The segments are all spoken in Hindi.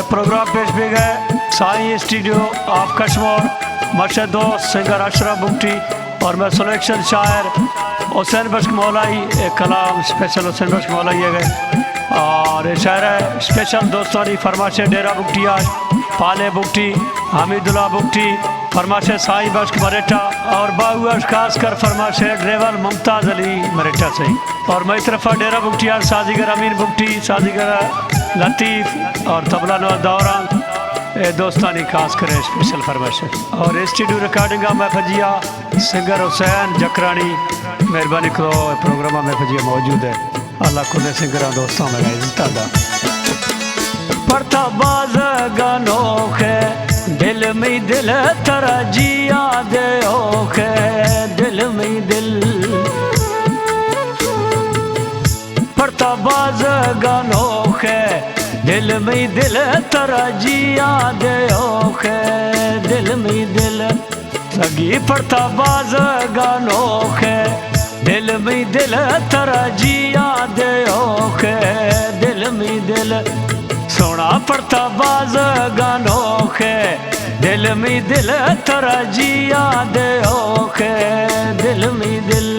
प्रोग्राम पेश भी गए Sai studio of Kashmir Mashhad दोस्त सिंगर अशरफ बुगटी और मैं सिलेक्शन शायर हुसैन बख्श मौलाई एक कलाम स्पेशल हुसैन बख्श मौलाई है गए और ये शायर है स्पेशल दोस्तों की फरमाइश डेरा बुगटी आज पाले बुगटी हमीदुल्ला बुगटी फरमाइश साई बख्श मरेठा और बाहुआ खास कर फरमाइश ड्राइवर मुमताज़ अली मरेठा से और मई तरफा डेरा बुगटी आज साजिगर अमीन बुगटी साजिगर लतीफ़ और तबला नवाज दौरान ये दोस्तानी खास करे स्पेशल फरमाइश और स्टूडियो रिकॉर्डिंग में फजिया सिंगर हुसैन जकरानी मेहरबानी करो प्रोग्राम में फजिया मौजूद है अल्लाह खुद सिंगर दोस्तों में इज्जत पढ़ता बाज गानो है दिल में दिल तरा जिया दे ओखे दिल में दिल पढ़ता बाज गानो है दिल में दिल तरा जिया दे ओखे दिल में दिल सगी पढ़ता बाज गानो है दिल में दिल तरा जिया दे ओखे दिल में दिल सोना पढ़ता बाज गानो है दिल में दिल तरा जिया दे ओखे दिल में दिल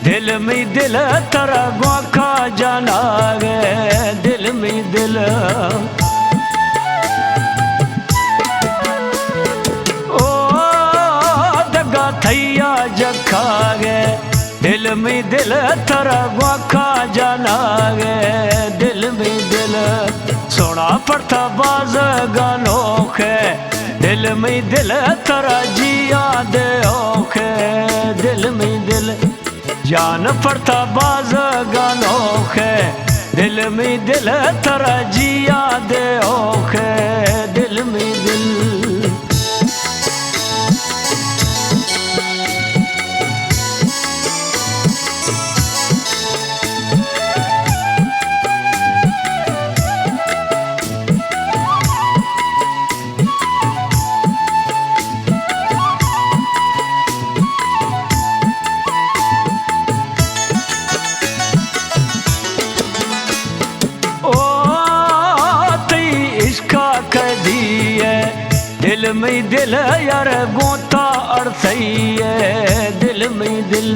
दिल में दिल तरा गोखा जाना गे दिल में दिल ओ दगा थैया जखा गे दिल में दिल तरा गोखा जाना गे दिल में दिल सोना पढ़ता बाज गानो है दिल में दिल तरा जिया दे ओखे दिल में दिल जान पढ़ता बाज गानो है दिल में दिल तरा जिया दे ओखे दिल में दिल दिल में दिल यार गोता अड़सई है दिल में दिल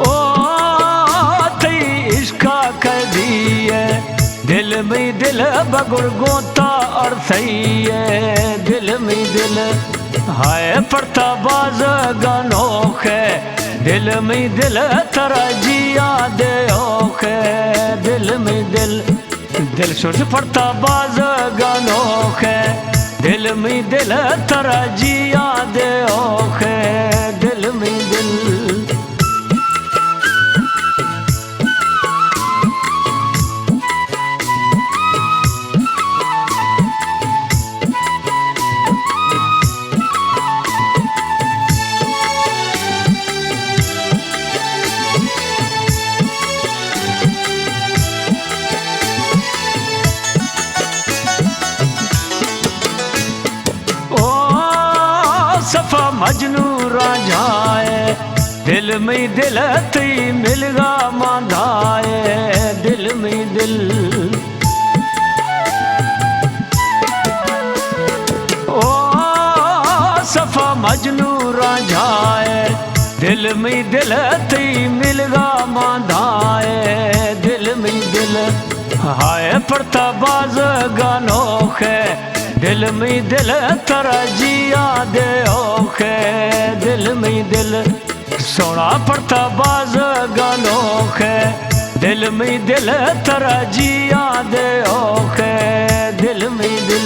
ओ तई इश्का कर दिए दिल में दिल बगुर गोता अड़सई है दिल में दिल हाय पढ़ता बाज गानो है दिल में दिल तरा जिया दे ओखे दिल में दिल दिल सुर पढ़ता बाज गानो है दिल में दिल तरा जिया दे ओखे दिल में दिल मजनू राजाए दिल में दिल ती मिलगा मांधाए दिल में दिल ओ सफा मजनू राजाए दिल में दिल ती मिलगा मांधाए दिल में दिल हाय पढ़ता बाज गानो है दिल में दिल तरा जिया दे ओखे दिल में दिल सोना पढ़ता बाज गानो है दिल में दिल तरा जिया दे ओखे दिल में दिल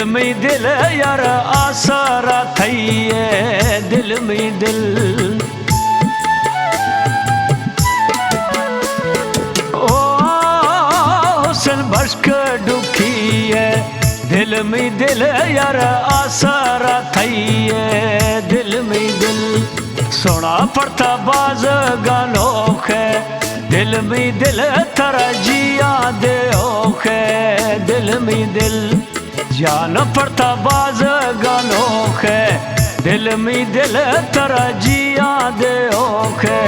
दिल में दिल यार आसरा थईए दिल में दिल ओ हुसन बश्क दुखी है दिल में दिल यार आसरा थईए दिल में दिल सोना पड़ता बाज गानों है दिल में दिल तरजिया दे ओखे दिल में दिल जान पड़ता बाज गानों है दिल में दिल तरजिया दे ओखे